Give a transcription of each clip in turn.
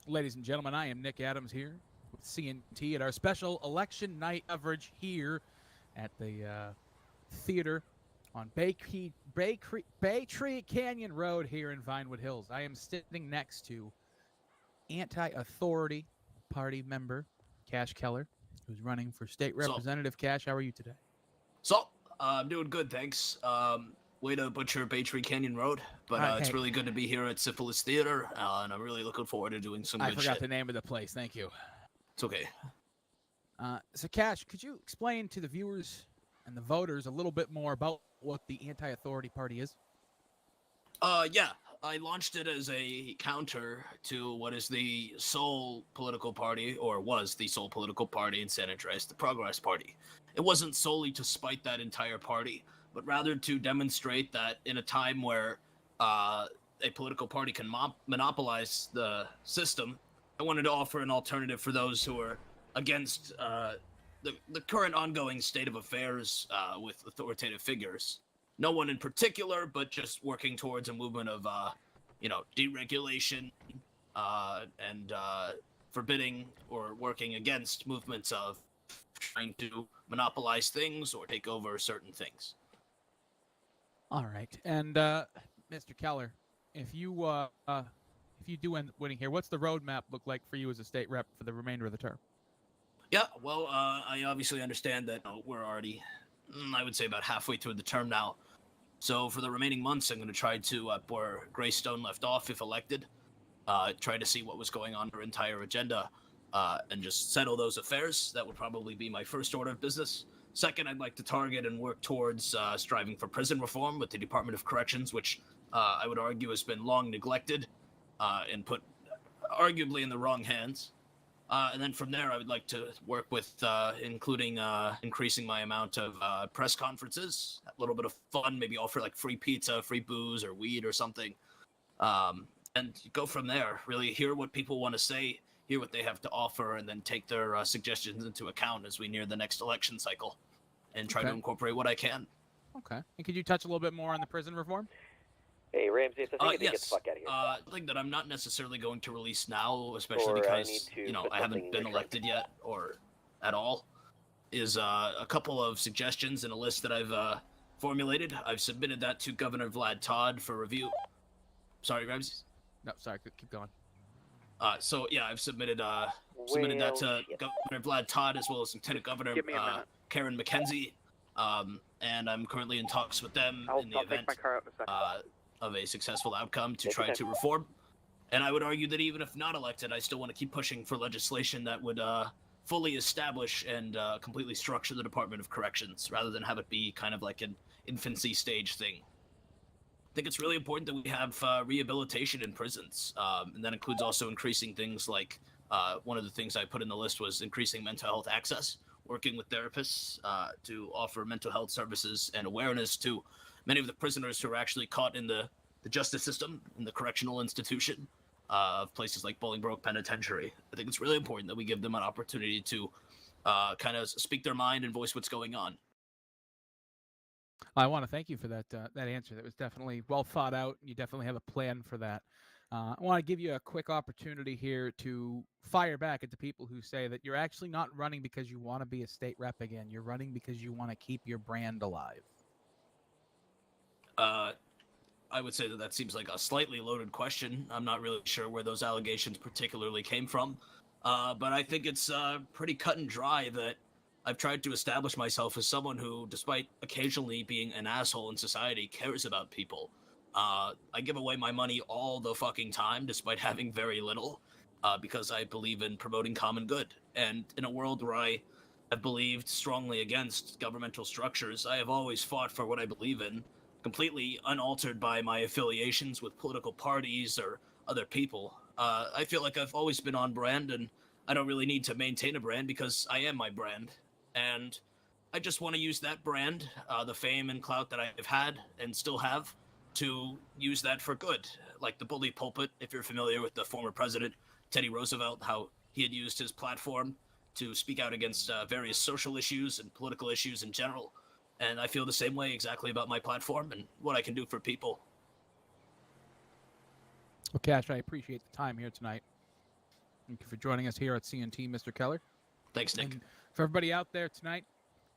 Ladies and gentlemen, I am Nick Adams here with CNT at our special election night coverage here at the theater on Bay Tree Canyon Road here in Vinewood Hills. I am sitting next to anti-authority party member Cash Keller, who's running for state So, representative. Cash, how are you today? I'm doing good, thanks. Way to butcher Bay Tree Canyon Road, but it's Hey, really good to be here at Syphilis Theater, and I'm really looking forward to doing some I good forgot shit. the name of the place. Thank you. It's okay. So, Cash, could you explain to the viewers and the voters a little bit more about what the anti-authority party is? Yeah, I launched it as a counter to what is the sole political party, or was the sole political party in San Andreas, the Progress Party. It wasn't solely to spite that entire party, but rather to demonstrate that in a time where a political party can monopolize the system, I wanted to offer an alternative for those who are against the current ongoing state of affairs with authoritative figures. No one in particular, but just working towards a movement of, deregulation and forbidding or working against movements of trying to monopolize things or take over certain things. All right, and Mr. Keller, if you do end up winning here, what's the roadmap look like for you as a state rep for the remainder of the term? Yeah, well, I obviously understand that we're already, I would say, about halfway through the term now. So for the remaining months, I'm going to try to, where Greystone left off, if elected, try to see what was going on our entire agenda, and just settle those affairs. That would probably be my first order of business. Second, I'd like to target and work towards striving for prison reform with the Department of Corrections, which I would argue has been long neglected and put arguably in the wrong hands. And then from there, I would like to work with including increasing my amount of press conferences, a little bit of fun, maybe offer like free pizza, free booze, or weed or something. And go from there, really hear what people want to say, hear what they have to offer, and then take their suggestions into account as we near the next election cycle and try to incorporate what I can. Okay. And could you touch a little bit more on the prison reform? Hey, Ramsey, it's a thing to get the Yes. fuck out of here. Something that I'm not necessarily going to release now, especially Or I because, need to put I something haven't in been your elected yet or at all, is a couple of suggestions in a list that I've formulated. I've submitted that to Governor Vlad Todd for review. Sorry, Ramsey? No, sorry. Keep going. So, yeah, I've submitted that to Governor Vlad Todd as well as Lieutenant Governor Give me a minute. Karen McKenzie. And I'm currently in talks with them in the I'll event take my car out in a second. of a successful outcome to Take your try time. to reform. And I would argue that even if not elected, I still want to keep pushing for legislation that would fully establish and completely structure the Department of Corrections rather than have it be kind of like an infancy stage thing. I think it's really important that we have rehabilitation in prisons. And that includes also increasing things like one of the things I put in the list was increasing mental health access, working with therapists to offer mental health services and awareness to many of the prisoners who are actually caught in the justice system, in the correctional institution of places like Bolingbroke Penitentiary. I think it's really important that we give them an opportunity to kind of speak their mind and voice what's going on. I want to thank you for that answer. That was definitely well thought out. You definitely have a plan for that. I want to give you a quick opportunity here to fire back at the people who say that you're actually not running because you want to be a state rep again. You're running because you want to keep your brand alive. I would say that seems like a slightly loaded question. I'm not really sure where those allegations particularly came from. But I think it's pretty cut and dry that I've tried to establish myself as someone who, despite occasionally being an asshole in society, cares about people. I give away my money all the fucking time, despite having very little, because I believe in promoting common good. And in a world where I have believed strongly against governmental structures, I have always fought for what I believe in, completely unaltered by my affiliations with political parties or other people. I feel like I've always been on brand, and I don't really need to maintain a brand because I am my brand. And I just want to use that brand, the fame and clout that I've had and still have, to use that for good. Like the bully pulpit, if you're familiar with the former president, Teddy Roosevelt, how he had used his platform to speak out against various social issues and political issues in general. And I feel the same way exactly about my platform and what I can do for people. Well, Cash, I appreciate the time here tonight. Thank you for joining us here at CNT, Mr. Keller. Thanks, Nick. And for everybody out there tonight,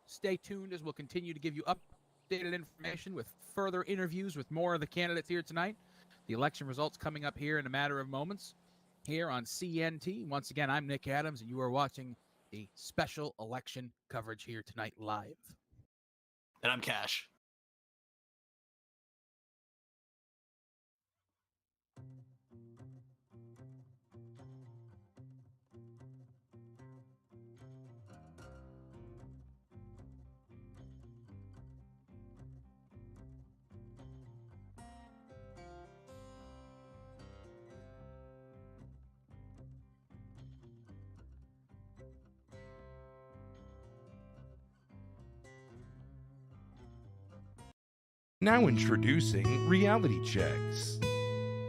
stay tuned as we'll continue to give you updated information with further interviews with more of the candidates here tonight. The election results coming up here in a matter of moments here on CNT. Once again, I'm Nick Adams, and you are watching the special election coverage here tonight live. And I'm Cash. Now introducing Reality Checks.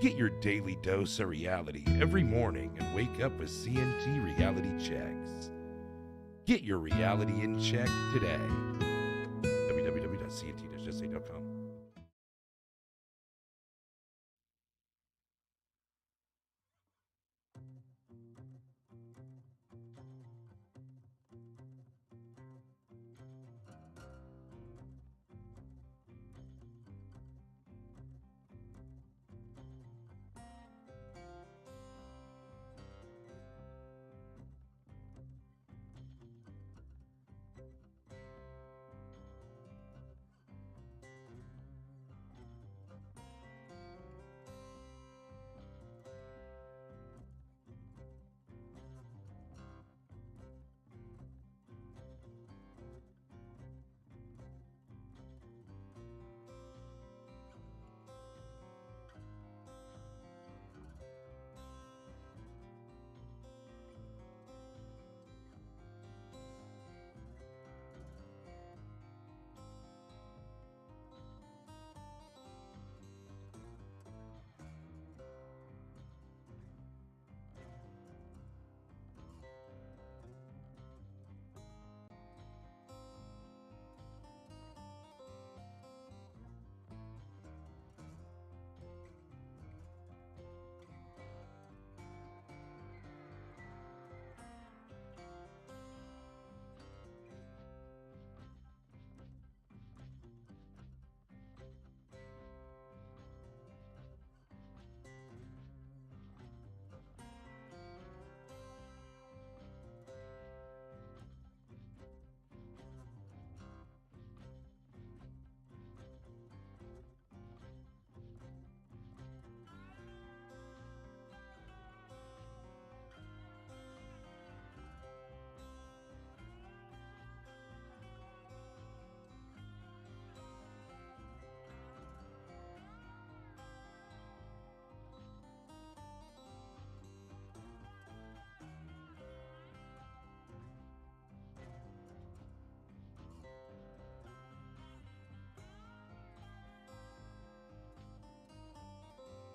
Get your daily dose of reality every morning and wake up with CNT Reality Checks. Get your reality in check today. www.cnt-sa.com.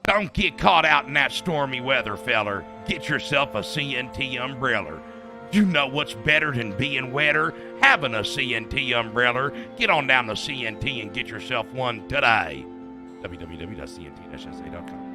Don't get caught out in that stormy weather, feller. Get yourself a CNT umbrella. You know what's better than being wetter? Having a CNT umbrella. Get on down to CNT and get yourself one today. www.cnt-sa.com.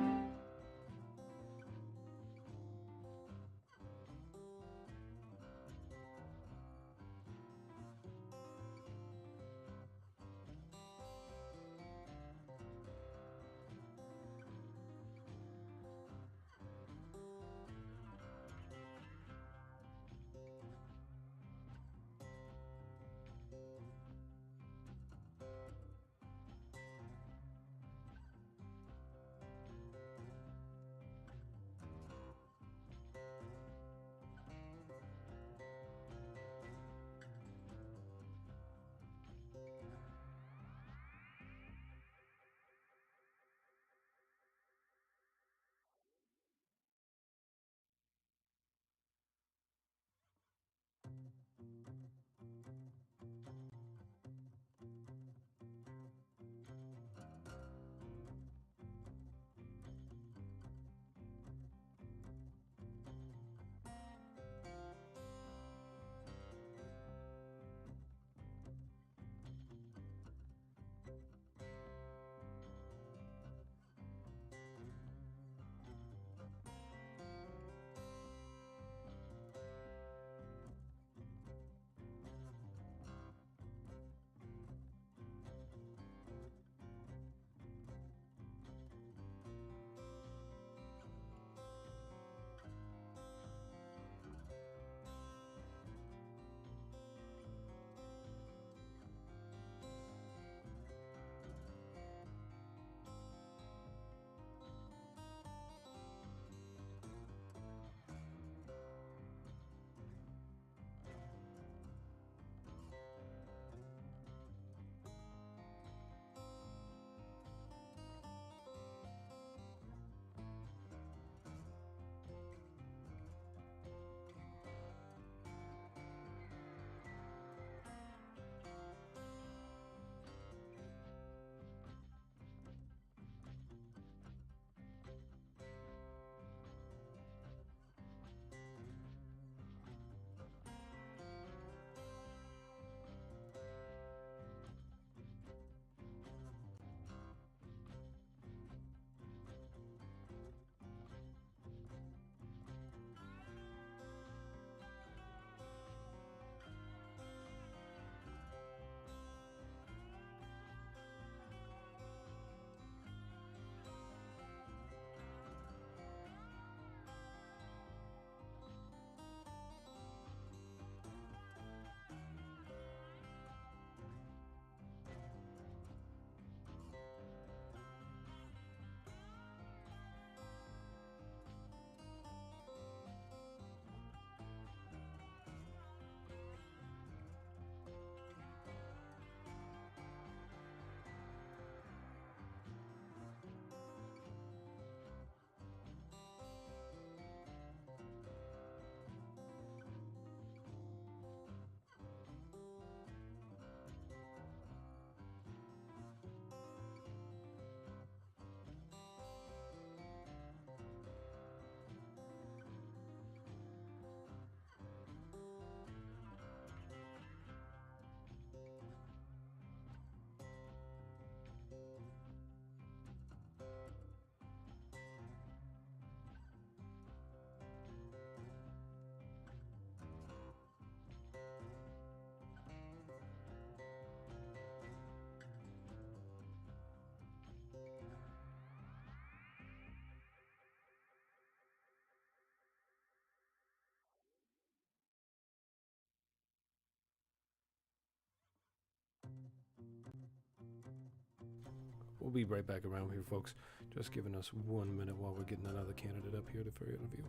We'll be right back around here, folks. Just giving us 1 minute while we're getting another candidate up here for interview.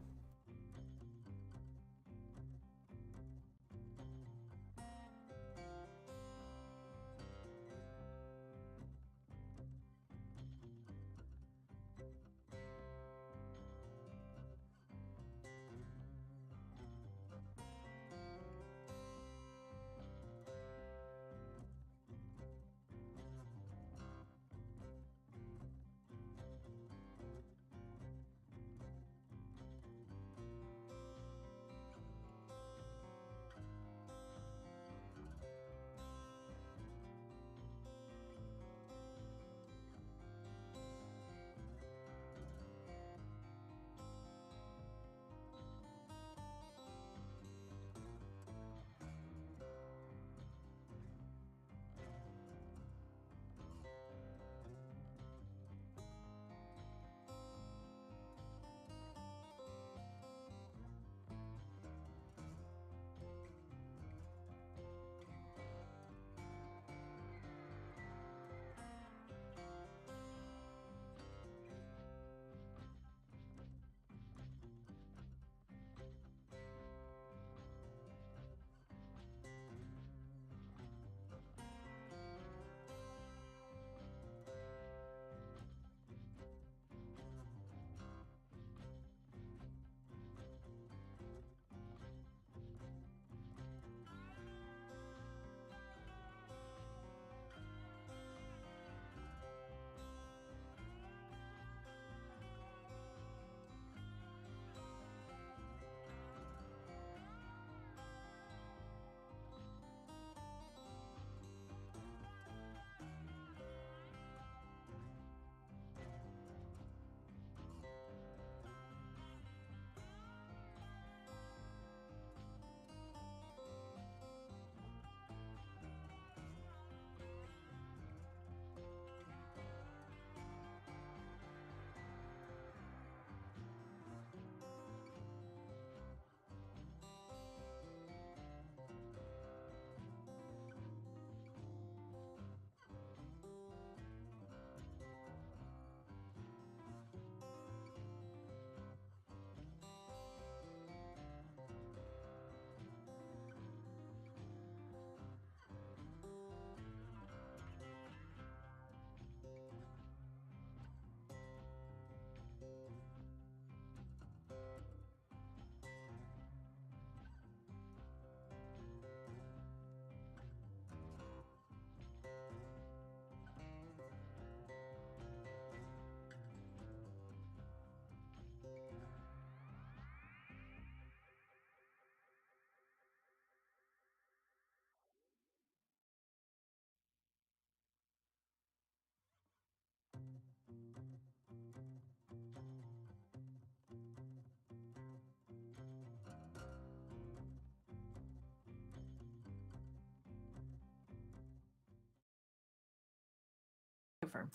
Confirm.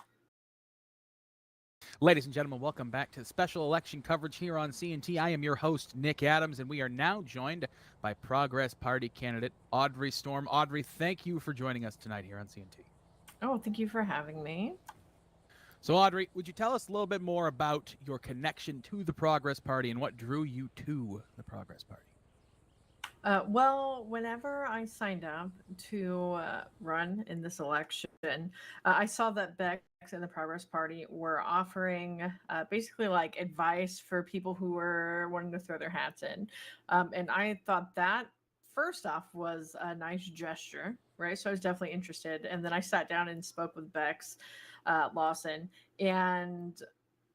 Ladies and gentlemen, welcome back to special election coverage here on CNT. I am your host, Nick Adams, and we are now joined by Progress Party candidate Audrey Storm. Audrey, thank you for joining us tonight here on CNT. Oh, thank you for having me. So, Audrey, would you tell us a little bit more about your connection to the Progress Party and what drew you to the Progress Party? Well, whenever I signed up to run in this election, I saw that Bex and the Progress Party were offering basically like advice for people who were wanting to throw their hats in. And I thought that, first off, was a nice gesture, right? So I was definitely interested. And then I sat down and spoke with Bex Lawson, and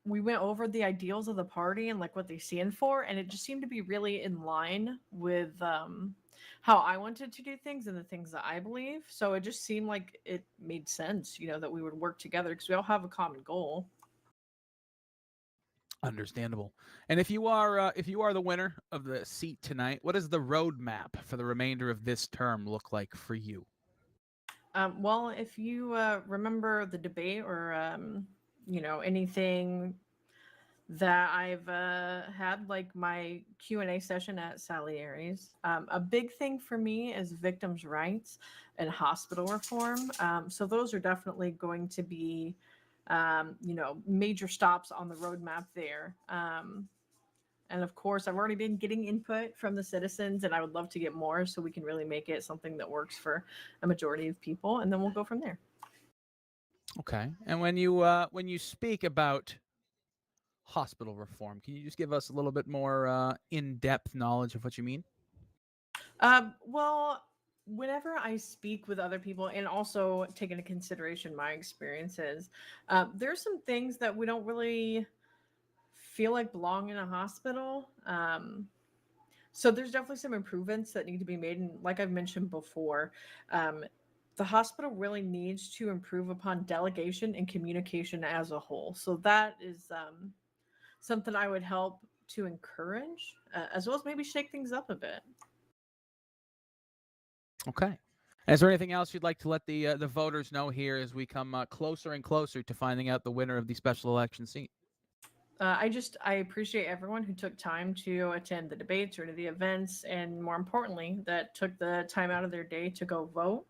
we went over the ideals of the party and like what they stand for, and it just seemed to be really in line with how I wanted to do things and the things that I believe. So it just seemed like it made sense, you know, that we would work together because we all have a common goal. Understandable. And if you are the winner of the seat tonight, what does the roadmap for the remainder of this term look like for you? Well, if you remember the debate or you know, anything that I've had, like my Q&A session at Salieri's, a big thing for me is victims' rights and hospital reform. So those are definitely going to be major stops on the roadmap there. And of course, I've already been getting input from the citizens, and I would love to get more so we can really make it something that works for a majority of people, and then we'll go from there. Okay. And when you speak about hospital reform, can you just give us a little bit more in-depth knowledge of what you mean? Well, whenever I speak with other people and also take into consideration my experiences, there's some things that we don't really feel like belong in a hospital. So there's definitely some improvements that need to be made. And like I've mentioned before, the hospital really needs to improve upon delegation and communication as a whole. So that is something I would help to encourage, as well as maybe shake things up a bit. Okay. Is there anything else you'd like to let the voters know here as we come closer and closer to finding out the winner of the special election seat? I appreciate everyone who took time to attend the debates or to the events, and more importantly, that took the time out of their day to go vote.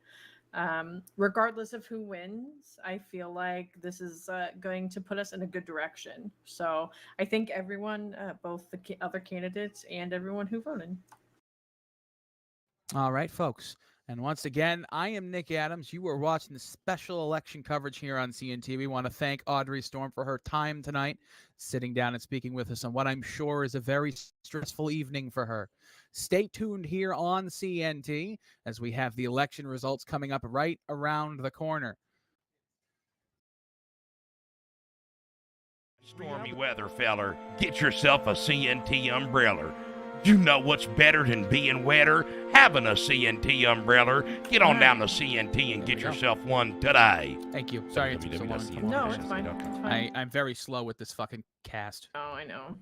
Regardless of who wins, I feel like this is going to put us in a good direction. So I thank everyone, both the other candidates and everyone who voted. All right, folks. And once again, I am Nick Adams. You are watching the special election coverage here on CNT. We want to thank Audrey Storm for her time tonight, sitting down and speaking with us on what I'm sure is a very stressful evening for her. Stay tuned here on CNT as we have the election results coming up right around the corner. Stormy weather, feller. Get yourself a CNT umbrella. You know what's better than being wetter? Having a CNT umbrella. Get on down to CNT and get yourself one today. Thank you. Sorry it took so long. No, it's fine. It's fine. I'm very slow with this fucking cast. Oh, I know.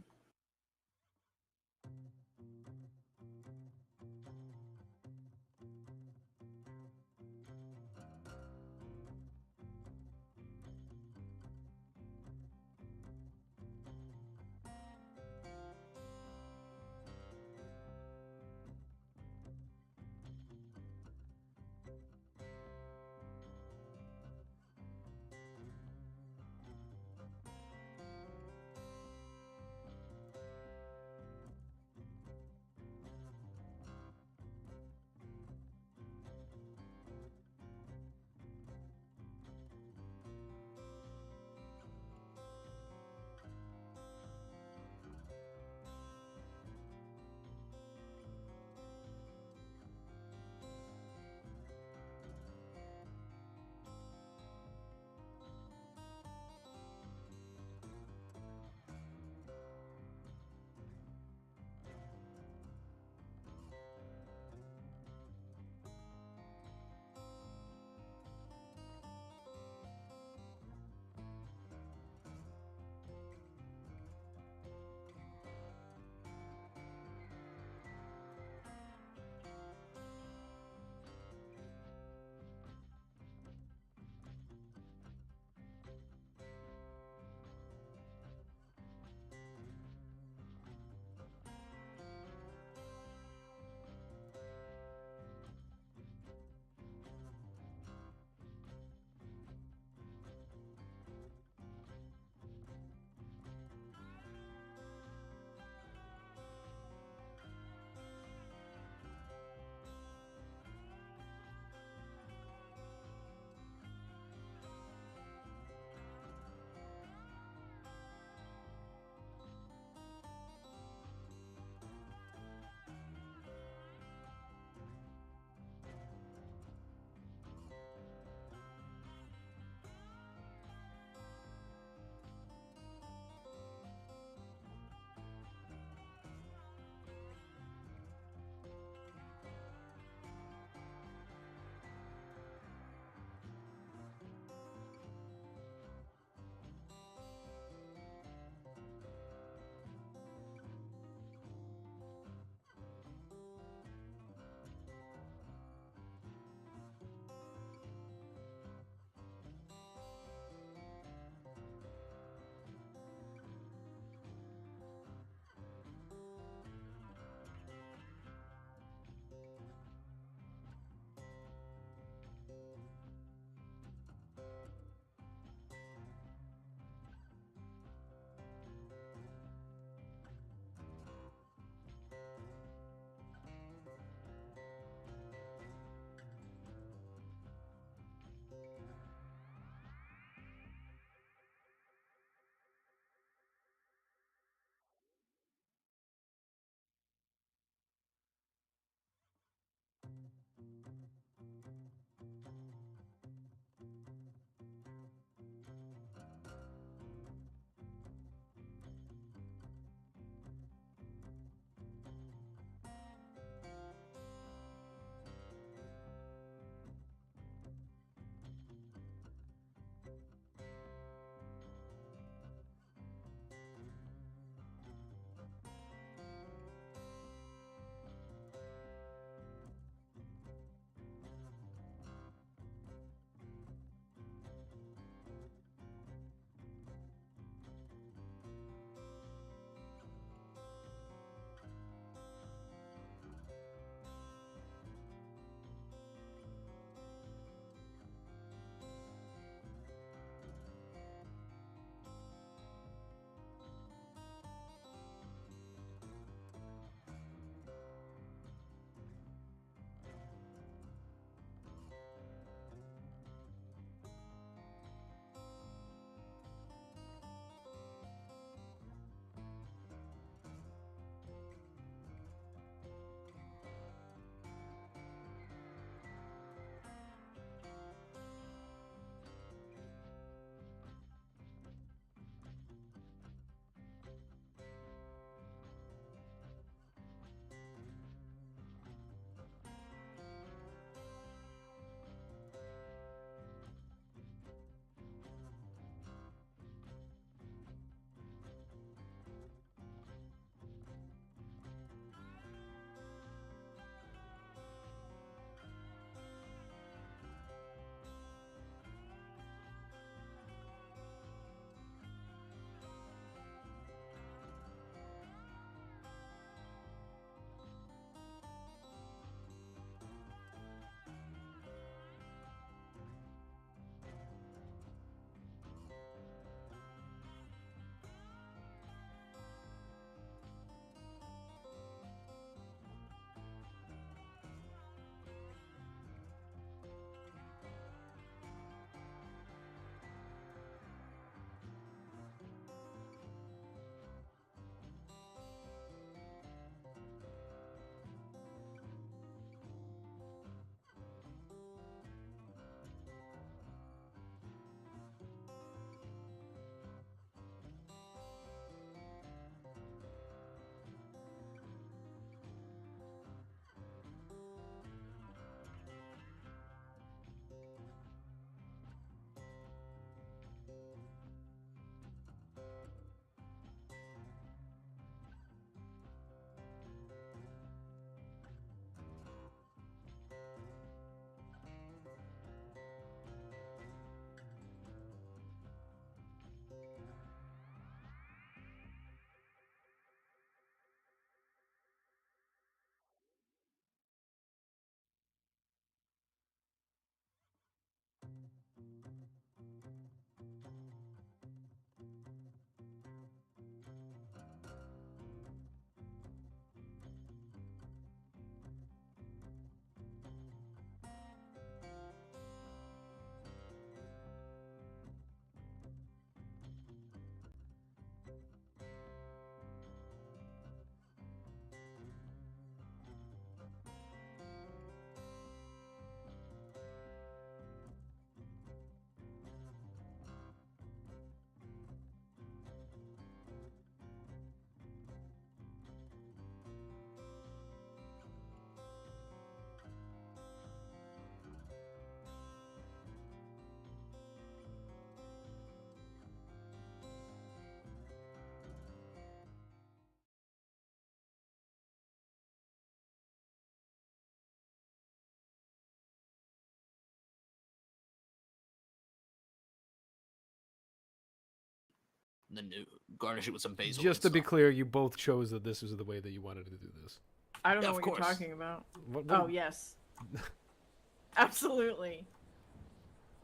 and then garnish it with some basil. Just to and be stuff. clear, you both chose that this was the way that you wanted to do this. I don't Yeah, know of what you're course. talking about. What, Oh, yes. Absolutely.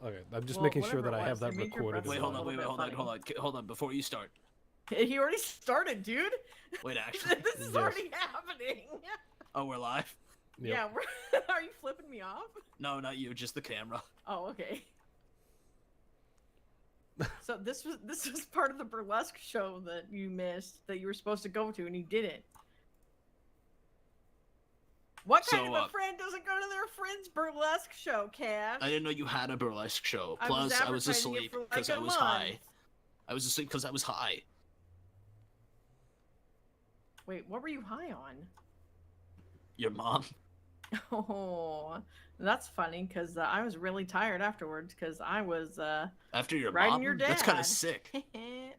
Okay, I'm just Well, making sure whatever that it I have was, that they made your recorded. breath Wait, as hold well. on, little wait, bit hold on. Hold on. Before you start. He already started, dude. Wait, actually. This is Yes. already happening. Oh, we're live? Yep. Yeah, we're... Are you flipping me off? No, not you, just the camera. Oh, okay. So this was part of the burlesque show that you missed that you were supposed to go to and you didn't. What kind So, of a friend doesn't go to their friend's burlesque show, Cash? I didn't know you had a burlesque show. I was Plus, I was advertising it asleep for like because a I was month. high. I was asleep because I was high. Wait, what were you high on? Your mom? Oh, that's funny because I was really tired afterwards because I was After your riding mom? your That's kind dad. of sick.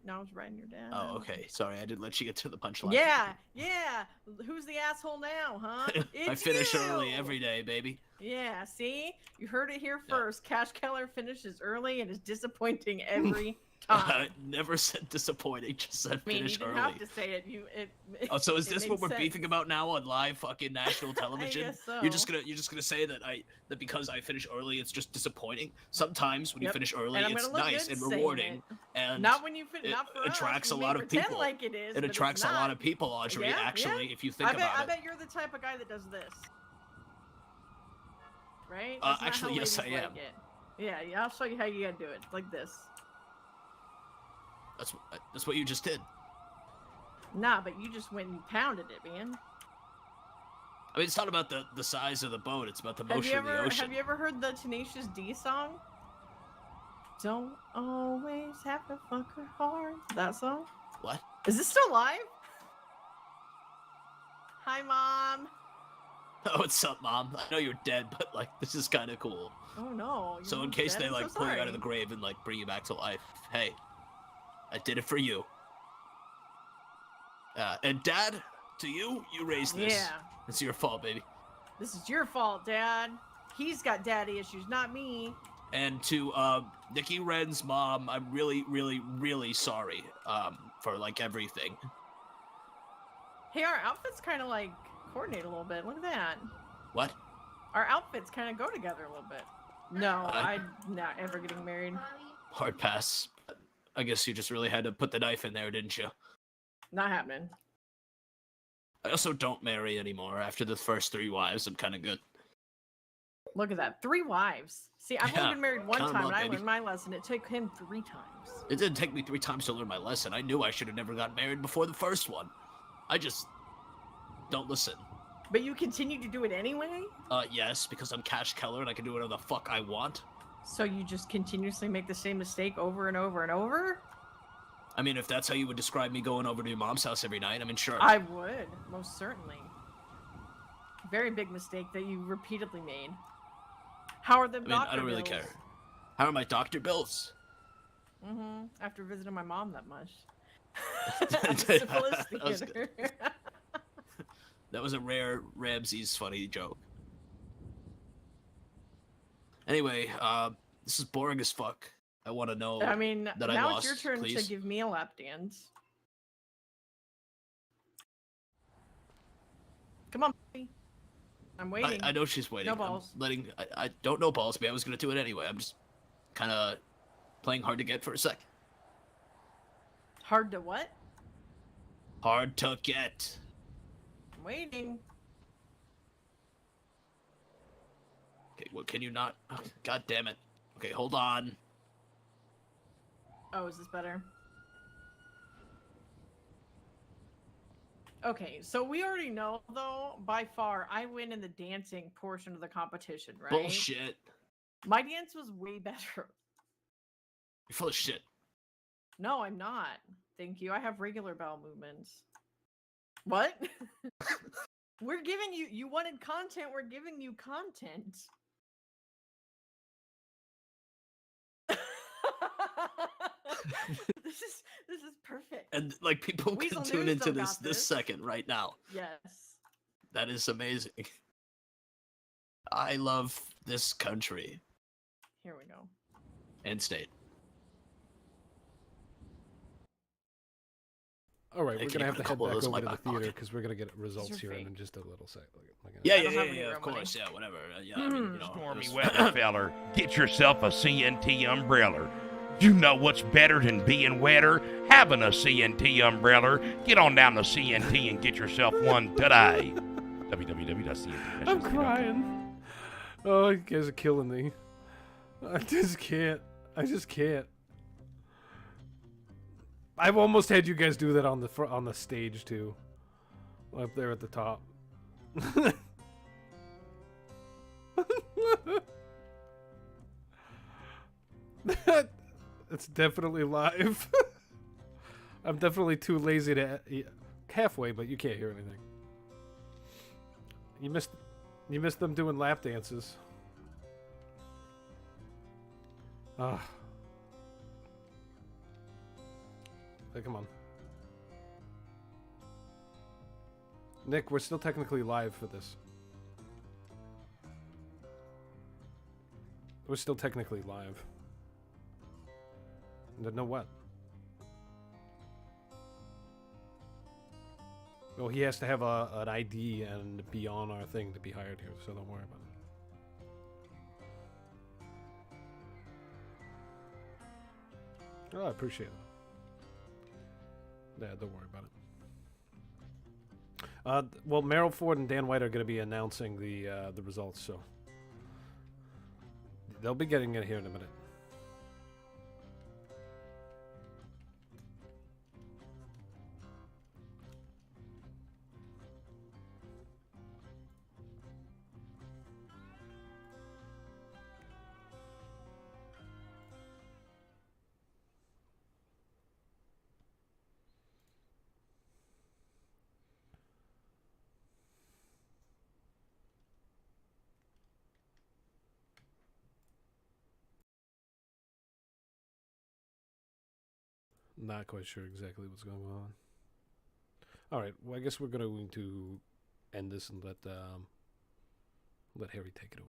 No, I was riding your dad. Oh, okay. Sorry, I didn't let you get to the punchline. Yeah, yeah. Who's the asshole now, huh? I It's finish early you! every day, baby. Yeah, see? You heard it here Yeah. first. Cash Keller finishes early and is disappointing every I time. never said disappointing, just said I mean, you finish didn't early. have to say it. Oh, so is it this made what we're sense. beefing about now on live fucking national television? guess so. You're just gonna say that that because I finish early, it's just disappointing. Sometimes when you Yep. finish early, And I'm it's gonna look nice good and saying rewarding, it. and Not when you it not for us. attracts a We lot may of pretend people. like it is. it but it's attracts a lot not. of people, Audrey. Yeah, Actually, yeah. if you think I about it. bet you're the type of guy that does this. Right? Uh, That's not actually, how yes, ladies I am. like it. Yeah, I'll show you how you gotta do it. Like this. That's what you just did. Nah, but you just went and pounded it, man. I mean, it's not about the size of the boat. It's about the Have motion you of the ever ocean. have you ever heard the Tenacious D song? Don't always have to fuck her hard. That song? What? Is this still live? Hi, Mom. Oh, what's up, Mom? I know you're dead, but like, this is kind of cool. Oh no. your So in mom's case dead? they I'm like so pull you out of sorry. the grave and like bring you back to life, hey, I did it for you. And Dad, to you, you raised this. Yeah. It's your fault, baby. This is your fault, Dad. He's got daddy issues, not me. And to Nikki Wren's mom, I'm really, really, really sorry for like everything. Hey, our outfits kind of like coordinate a little bit. Look at that. What? Our outfits kind of go together a little bit. No, I- I'm not ever getting married. Hard pass. I guess you just really had to put the knife in there, didn't you? Not happening. I also don't marry anymore. After the first 3 wives, I'm kind of good. Look at that. 3 wives. See, I've Yeah, only been married one count 'em time, up, and I baby. learned my lesson. It took him 3 times. It didn't take me 3 times to learn my lesson. I knew I should have never got married before the first one. I just don't listen. But you continue to do it anyway? Yes, because I'm Cash Keller and I can do whatever the fuck I want. So you just continuously make the same mistake over and over and over? I mean, if that's how you would describe me going over to your mom's house every night, I mean, sure. I would, most certainly. Very big mistake that you repeatedly made. How are the I mean, doctor I don't really bills? care. How are my doctor bills? Mm-hmm. After visiting my mom that much. That At the syphilis was theater. That was a rare Ramses funny joke. Anyway, this is boring as fuck. I want to know. I mean, that I now it's your lost, turn please. to give me a lap dance. Come on, baby. I'm waiting. I know she's waiting. No balls. I don't know balls, but I was gonna do it anyway. I'm just kind of playing hard to get for a sec. Hard to what? Hard to get. I'm waiting. Okay, what can you not? Oh, God damn it. Okay, hold on. Oh, is this better? Okay, so we already know, though, by far, I win in the dancing portion of the competition, right? Bullshit. My dance was way better. You're full of shit. No, I'm not. Thank you. I have regular bowel movements. What? We're giving you, you wanted content, we're giving you content. this is perfect. And like people Weasel can tune News into don't this got this this. second right now. Yes. That is amazing. I love this country Here we go. and state. All right, Hey, we're can gonna you have put to a head couple of back those in over to my the back theater pocket? because we're gonna get results your here fee? in just a little sec. Yeah, I don't have any of real money. course, yeah, whatever. Yeah, I mean, you know, Stormy it was- weather, feller. Get yourself a CNT umbrella. You know what's better than being wetter? Having a CNT umbrella. Get on down to CNT and get yourself one today. www.cnt. I'm crying. Oh, you guys are killing me. I just can't. I just can't. I've almost had you guys do that on the on the stage too, up there at the top. It's definitely live. I'm definitely too lazy to halfway, but you can't hear anything. You missed them doing lap dances. Ah. Hey, come on. Nick, we're still technically live for this. We're still technically live. No what? Well, he has to have an ID and be on our thing to be hired here, so don't worry about it. Oh, I appreciate it. Yeah, don't worry about it. Well, Meryl Ford and Dan White are going to be announcing the results, so they'll be getting it here in a minute. Not quite sure exactly what's going on. All right, well, I guess we're going to end this and let Harry take it away.